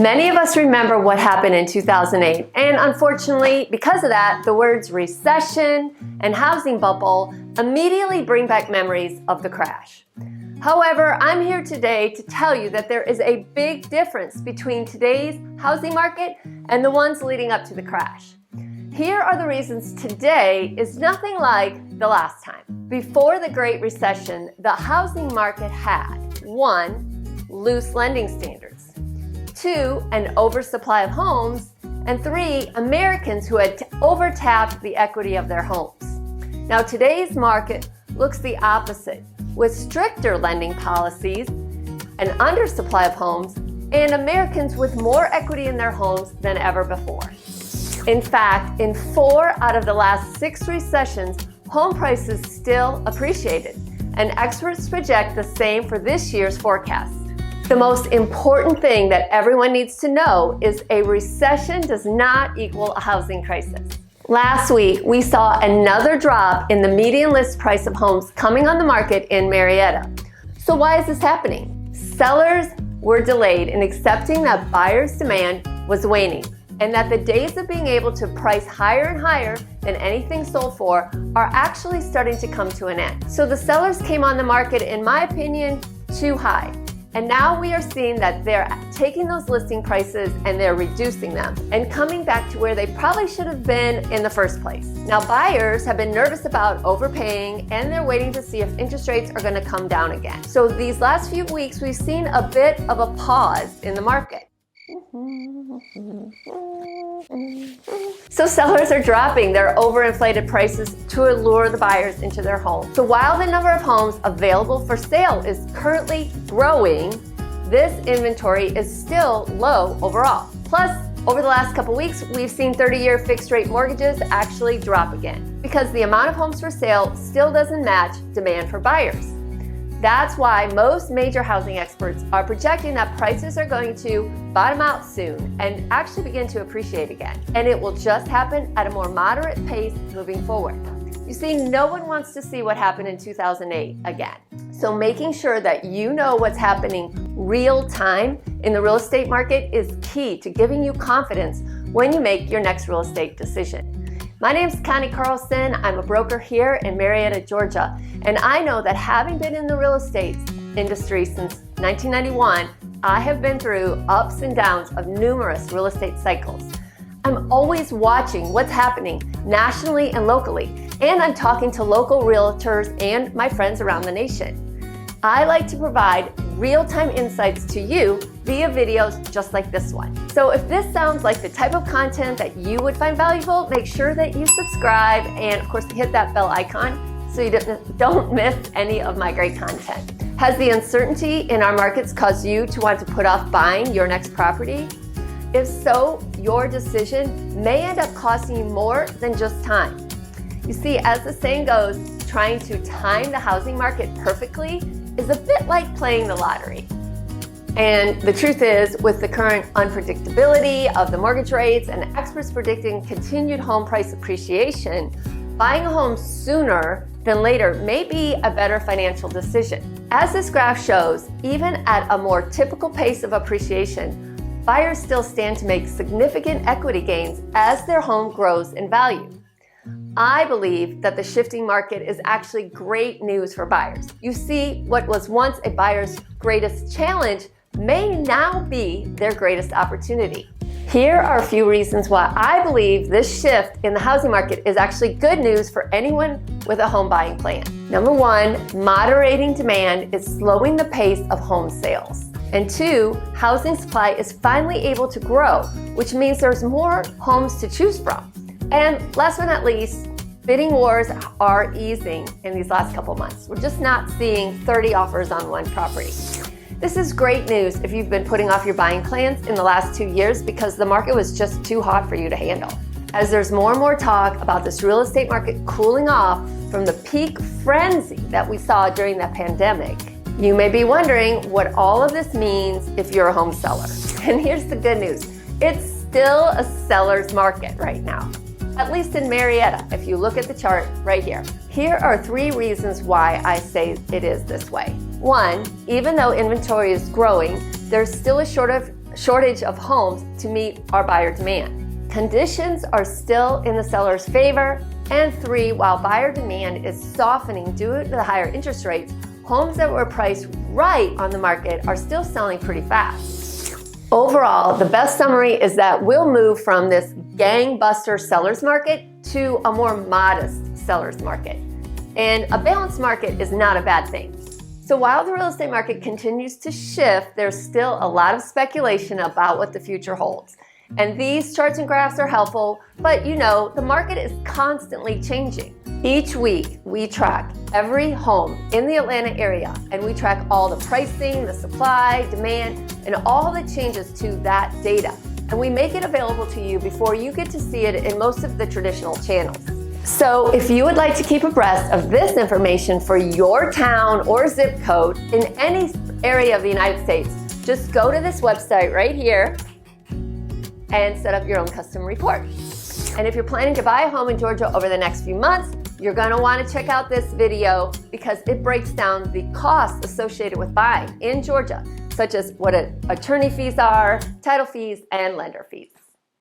Many of us remember what happened in 2008, and unfortunately, because of that, the words recession and housing bubble immediately bring back memories of the crash. However, I'm here today to tell you that there is a big difference between today's housing market and the ones leading up to the crash. Here are the reasons today is nothing like the last time. Before the Great Recession, the housing market had 1. Loose lending standards, 2. An oversupply of homes, and 3. Americans who had overtapped the equity of their homes. Now today's market looks the opposite, with stricter lending policies, an undersupply of homes, and Americans with more equity in their homes than ever before. In fact, in 4 out of the last 6 recessions, home prices still appreciated, and experts project the same for this year's forecast. The most important thing that everyone needs to know is a recession does not equal a housing crisis. Last week, we saw another drop in the median list price of homes coming on the market in Marietta. So why is this happening? Sellers were delayed in accepting that buyers' demand was waning, and that the days of being able to price higher and higher than anything sold for are actually starting to come to an end. So the sellers came on the market, in my opinion, too high. And now we are seeing that they're taking those listing prices and they're reducing them and coming back to where they probably should have been in the first place. Now buyers have been nervous about overpaying and they're waiting to see if interest rates are going to come down again. So these last few weeks we've seen a bit of a pause in the market. So sellers are dropping their overinflated prices to allure the buyers into their homes. So while the number of homes available for sale is currently growing, this inventory is still low overall. Plus, over the last couple weeks, we've seen 30-year fixed-rate mortgages actually drop again because the amount of homes for sale still doesn't match demand for buyers. That's why most major housing experts are projecting that prices are going to bottom out soon and actually begin to appreciate again. And it will just happen at a more moderate pace moving forward. You see, no one wants to see what happened in 2008 again. So making sure that you know what's happening real time in the real estate market is key to giving you confidence when you make your next real estate decision. My name is Connie Carlson. I'm a broker here in Marietta, Georgia, and I know that having been in the real estate industry since 1991, I have been through ups and downs of numerous real estate cycles. I'm always watching what's happening nationally and locally, and I'm talking to local realtors and my friends around the nation. I like to provide real-time insights to you via videos just like this one. So if this sounds like the type of content that you would find valuable, make sure that you subscribe and of course hit that bell icon so you don't miss any of my great content. Has the uncertainty in our markets caused you to want to put off buying your next property? If so, your decision may end up costing you more than just time. You see, as the saying goes, trying to time the housing market perfectly is a bit like playing the lottery. And the truth is, with the current unpredictability of the mortgage rates and experts predicting continued home price appreciation, buying a home sooner than later may be a better financial decision. As this graph shows, even at a more typical pace of appreciation, buyers still stand to make significant equity gains as their home grows in value. I believe that the shifting market is actually great news for buyers. You see, what was once a buyer's greatest challenge may now be their greatest opportunity. Here are a few reasons why I believe this shift in the housing market is actually good news for anyone with a home buying plan. Number 1, moderating demand is slowing the pace of home sales. And 2, housing supply is finally able to grow, which means there's more homes to choose from. And last but not least, bidding wars are easing in these last couple months. We're just not seeing 30 offers on one property. This is great news if you've been putting off your buying plans in the last 2 years because the market was just too hot for you to handle. As there's more and more talk about this real estate market cooling off from the peak frenzy that we saw during the pandemic, you may be wondering what all of this means if you're a home seller. And here's the good news. It's still a seller's market right now. At least in Marietta, if you look at the chart right here. Here are 3 reasons why I say it is this way. 1, even though inventory is growing, there's still a shortage of homes to meet our buyer demand. Conditions are still in the seller's favor. And 3, while buyer demand is softening due to the higher interest rates, homes that were priced right on the market are still selling pretty fast. Overall, the best summary is that we'll move from this gangbuster seller's market to a more modest seller's market. And a balanced market is not a bad thing. So while the real estate market continues to shift, there's still a lot of speculation about what the future holds. And these charts and graphs are helpful, but you know, the market is constantly changing. Each week, we track every home in the Atlanta area, and we track all the pricing, the supply, demand, and all the changes to that data. And we make it available to you before you get to see it in most of the traditional channels. So if you would like to keep abreast of this information for your town or zip code in any area of the United States, just go to this website right here and set up your own custom report. And if you're planning to buy a home in Georgia over the next few months, you're going to want to check out this video because it breaks down the costs associated with buying in Georgia, such as what attorney fees are, title fees, and lender fees.